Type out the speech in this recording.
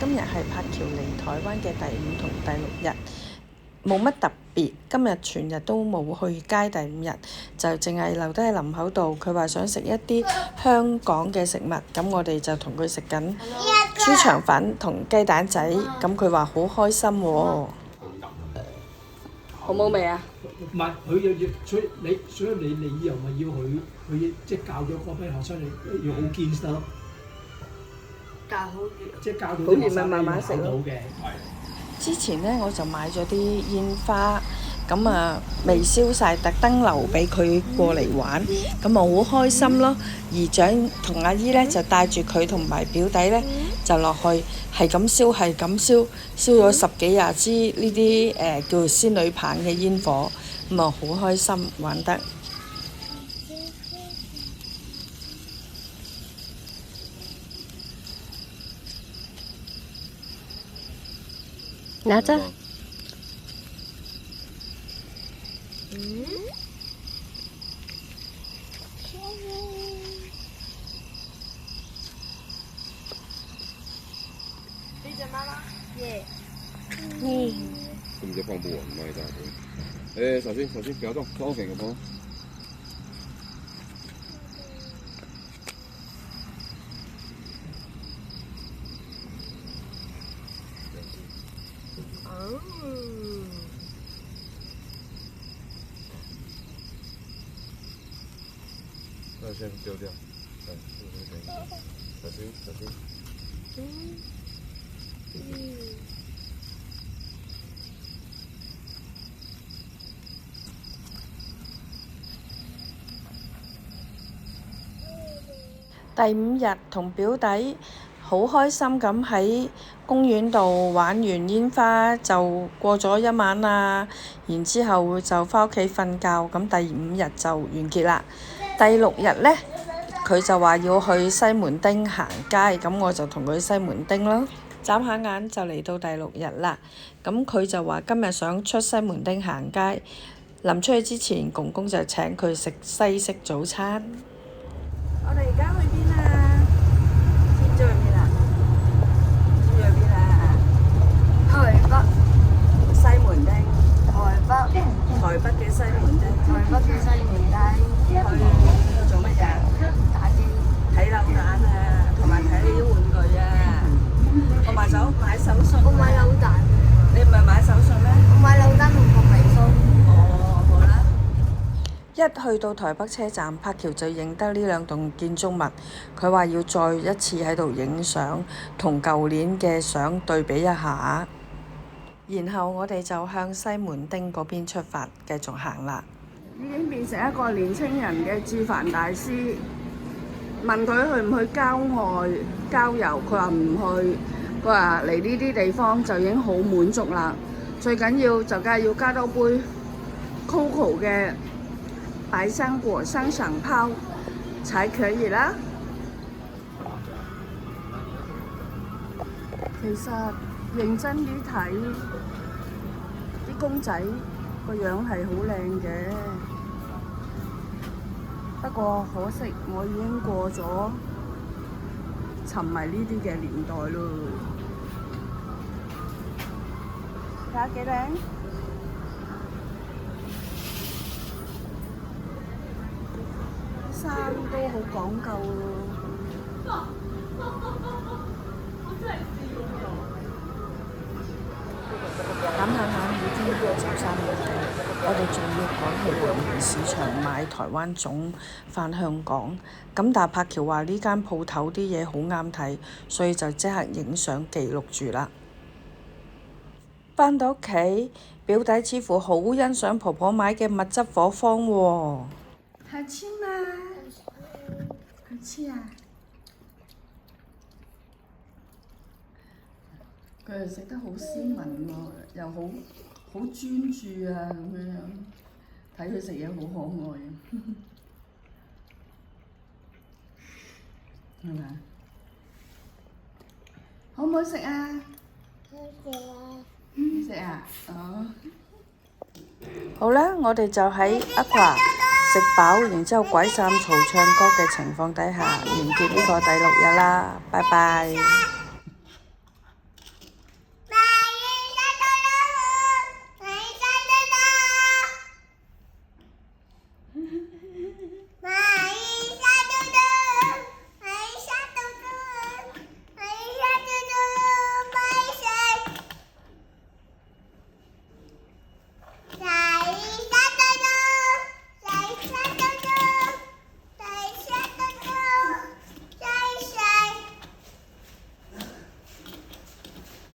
今日係柏喬嚟台灣嘅第5同第6日，冇乜特別。今日全日都冇去街，第5日就淨係留低喺林口度。佢話想食一啲香港嘅食物，咁我哋就同佢食緊豬腸粉同雞蛋仔，咁佢話好開心喎。好冇味啊？唔係，佢要所以你又咪要佢即係教咗嗰批學生你要好堅持咯。教好即係教到啲學生慢慢食到嘅。之前呢，我就買咗啲煙花，咁未燒晒，特登留俾佢過嚟玩，咁好開心咯。姨丈同阿姨呢，就帶住佢同埋表弟呢，就落去係咁燒，係咁燒，燒咗10幾20支呢啲叫做仙女棒嘅煙火，咁好開心玩得。拿着。对着妈妈，耶。你在放不稳，妈一大堆。小心小心，不要动，稍微给个风。那先丢掉，小心小心。第5日同表弟好開心咁喺公園度玩完煙花就過咗一晚啦，然之後就返屋企瞓覺，咁第5日就完結啦。第6日呢，佢就話要去西門町行街，咁我就同佢去西門町咯。眨下眼就嚟到第6日啦，咁佢就話今日想出西門町行街，臨出去之前，公公就請佢食西式早餐。我哋而家去邊啊？先去邊啊？先去邊啊？台北，西門町。台北嘅西門町。去做乜嘢？打機，睇扭蛋啊，同埋睇啲玩具啊。我買手信。我買扭蛋。你唔係買手信咩？我買扭蛋同鳳梨酥。哦，好啦。一去到台北車站，柏喬就認得呢2棟建築物，佢話要再一次喺度影相，同舊年嘅相對比一下。然後我哋就向西門町嗰邊出發，繼續行啦。已經變成一個年青人嘅住飯大師。問佢去唔去郊外郊遊，佢話唔去。佢話嚟呢啲地方就已經好滿足啦。最緊要就梗係要加多杯 Coco 嘅百香果香腸泡才可以啦。其實認真啲睇，啲公仔個樣係好靚嘅，不過可惜我已經過咗沉迷呢啲嘅年代咯。睇下幾靚，衫都好講究咯。眨下眼已經係13月底，我哋仲要趕去南園市場買台灣粽返香港。咁但係柏喬話呢間鋪頭啲嘢好啱睇，所以就即刻影相記錄住啦。返到屋企，表弟似乎好欣賞婆婆買嘅蜜汁火方喎。好吃嗎？好吃啊！佢又食得好斯文喎，又好專注啊咁樣，睇佢食嘢好可愛啊，係咪啊？好唔好食啊？食啊！哦。好啦，我哋就喺 Aqua 食飽，然之後鬼殺咁嘈唱歌嘅情況底下，完結呢個第6日啦，拜拜。